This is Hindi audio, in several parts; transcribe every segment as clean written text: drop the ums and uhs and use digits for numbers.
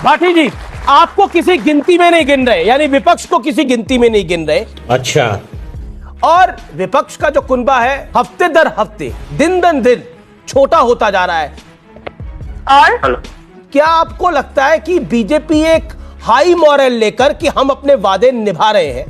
भाटी जी, आपको किसी गिनती में नहीं गिन रहे, यानी विपक्ष को किसी गिनती में नहीं गिन रहे। अच्छा। और विपक्ष का जो कुनबा है हफ्ते दर हफ्ते, दिन दर दिन छोटा होता जा रहा है। और क्या आपको लगता है कि बीजेपी एक हाई मॉरल लेकर कि हम अपने वादे निभा रहे हैं?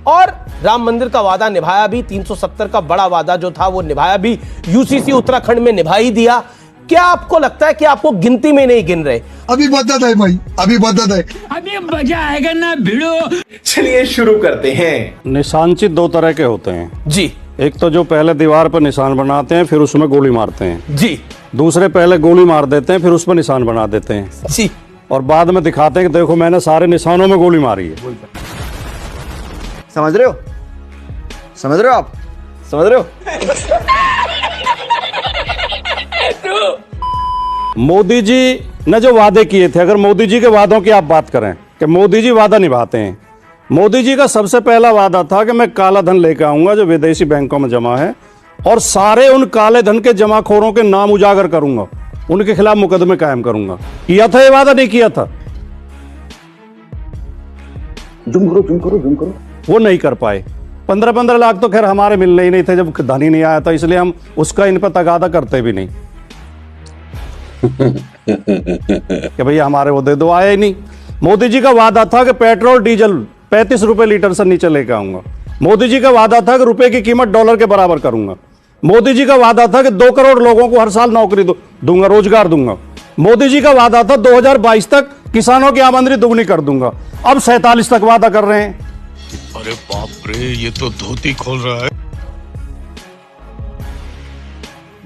और राम मंदिर का वादा निभाया भी, 370 का बड़ा वादा जो था वो निभाया भी, यूसीसी उत्तराखंड में निभा ही दिया। क्या आपको लगता है कि आपको गिनती में नहीं गिन रहे? अभी बदत है भाई, अभी बदत है। अभी मजा आएगा ना भिड़ो। चलिए शुरू करते हैं। निशानचित दो तरह के होते हैं जी। एक तो जो पहले दीवार पर निशान बनाते हैं फिर उसमें गोली मारते हैं जी। दूसरे पहले गोली मार देते हैं फिर उस पर निशान बना देते हैं जी। और बाद में दिखाते हैं कि देखो मैंने सारे निशानों में गोली मारी है। समझ रहे हो? समझ रहे हो आप? समझ रहे हो? मोदी जी ने जो वादे किए थे, अगर मोदी जी के वादों की आप बात करें कि मोदी जी वादा निभाते हैं, मोदी जी का सबसे पहला वादा था कि मैं काला धन लेकर आऊंगा जो विदेशी बैंकों में जमा है और सारे उन काले धन के जमाखोरों के नाम उजागर करूंगा, उनके खिलाफ मुकदमे कायम करूंगा। किया था ये वादा? नहीं किया था। जुम करो। वो नहीं कर पाए। 15-15 लाख तो खैर हमारे मिलने ही नहीं थे जब धन ही नहीं आया था, इसलिए हम उसका इन पर तगादा करते भी नहीं कि भैया हमारे वो दे दो, आया ही नहीं। मोदी जी का वादा था कि पेट्रोल डीजल 35 रुपए लीटर से नीचे लेकर आऊंगा। मोदी जी का वादा था कि रुपए की कीमत डॉलर के बराबर करूंगा। मोदी जी का वादा था कि 2 करोड़ लोगों को हर साल नौकरी दूंगा, रोजगार दूंगा। मोदी जी का वादा था 2022 तक किसानों की आमदनी दुगनी कर दूंगा। अब 47 तक वादा कर रहे हैं। अरे बाप रे, ये तो धोती खोल रहा है।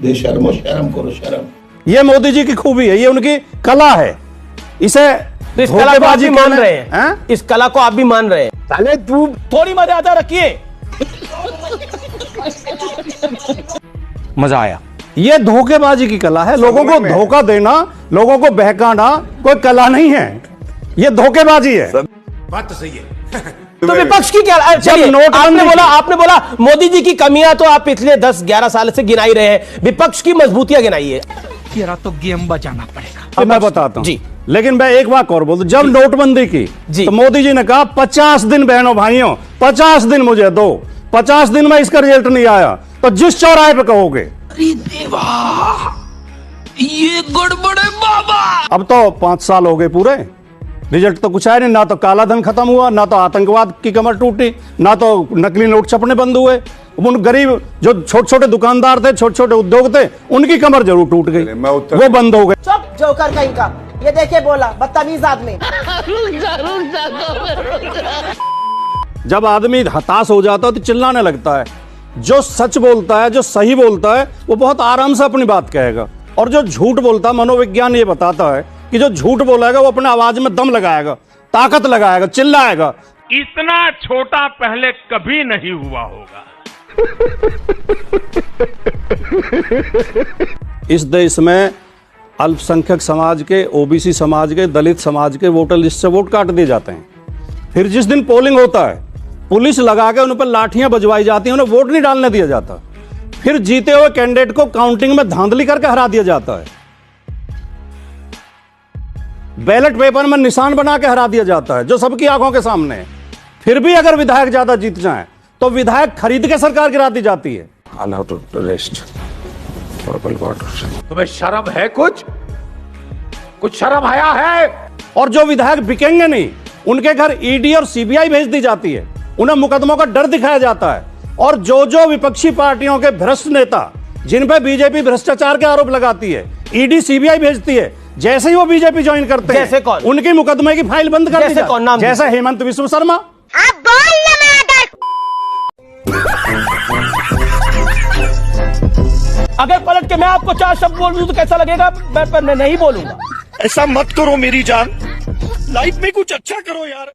बेशर्मो, शर्म करो, शर्म। ये मोदी जी की खूबी है, ये उनकी कला है। इसे तो इस कला को आप भी मान रहे हैं? इस कला को आप भी मान रहे हैं? पहले तू थोड़ी मर्यादा रखिए। मजा आया। ये धोखेबाजी की कला है, लोगों को धोखा देना, लोगों को बहकाना कोई कला नहीं है, ये धोखेबाजी है। बात तो सही है। तो विपक्ष की क्या? आपने बोला मोदी जी की कमियां तो आप पिछले 10-11 साल से गिनाई रहे हैं, विपक्ष की मजबूतियां गिनाइए। तेरा तो गेम बजाना पड़ेगा। अब मैं बताता हूं जी। लेकिन मैं एक बात और बोल दूं, जब नोटबंदी की तो मोदी जी ने कहा 50 दिन बहनों भाइयों, 50 दिन मुझे दो। 50 दिन में इसका रिजल्ट नहीं आया तो जिस चौराहे पे कहोगे। अरे देवा, ये गड़बड़ है बाबा। अब तो 5 साल हो गए पूरे, रिजल्ट तो कुछ आया नहीं। ना तो काला धन खत्म हुआ, ना तो आतंकवाद की कमर टूटी, ना तो नकली नोट छपने बंद हुए। उन गरीब जो छोटे छोटे दुकानदार थे, छोटे छोटे उद्योग थे, उनकी कमर जरूर टूट गई, वो बंद हो गए। चुप जोकर कहीं का, ये देखे बोला बदतमीज आदमी। जब आदमी हताश हो जाता है तो चिल्लाने लगता है। जो सच बोलता है, जो सही बोलता है, वो बहुत आराम से अपनी बात कहेगा। और जो झूठ बोलता है, मनोविज्ञान ये बताता है कि जो झूठ बोलेगा वो अपने आवाज में दम लगाएगा, ताकत लगाएगा, चिल्लाएगा। इतना छोटा पहले कभी नहीं हुआ होगा। इस देश में अल्पसंख्यक समाज के, ओबीसी समाज के, दलित समाज के वोटर लिस्ट से वोट काट दिए जाते हैं। फिर जिस दिन पोलिंग होता है, पुलिस लगा के उन पर लाठियां बजवाई जाती हैं, उन्हें वोट नहीं डालने दिया जाता। फिर जीते हुए कैंडिडेट को काउंटिंग में धांधली करके हरा दिया जाता है। बैलेट पेपर में निशान बना के हरा दिया जाता है, जो सबकी आंखों के सामने है। फिर भी अगर विधायक ज्यादा जीत जाए तो विधायक खरीद के सरकार गिरा दी जाती है। तुम्हें शर्म है? कुछ शर्म आया है? और जो विधायक बिकेंगे नहीं, उनके घर ईडी और सीबीआई भेज दी जाती है, उन्हें मुकदमों का डर दिखाया जाता है। और जो विपक्षी पार्टियों के भ्रष्ट नेता, जिन पे बीजेपी भ्रष्टाचार के आरोप लगाती है, ईडी सीबीआई भेजती है, जैसे ही वो बीजेपी ज्वाइन करते हैं, जैसे कौन? उनकी मुकदमे की फाइल बंद कर दी जाती है। जैसे हेमंत विश्व शर्मा। अगर पलट के मैं आपको 4 शब्द बोल दूं तो कैसा लगेगा? मैं नहीं बोलूंगा। ऐसा मत करो मेरी जान, लाइफ में कुछ अच्छा करो यार।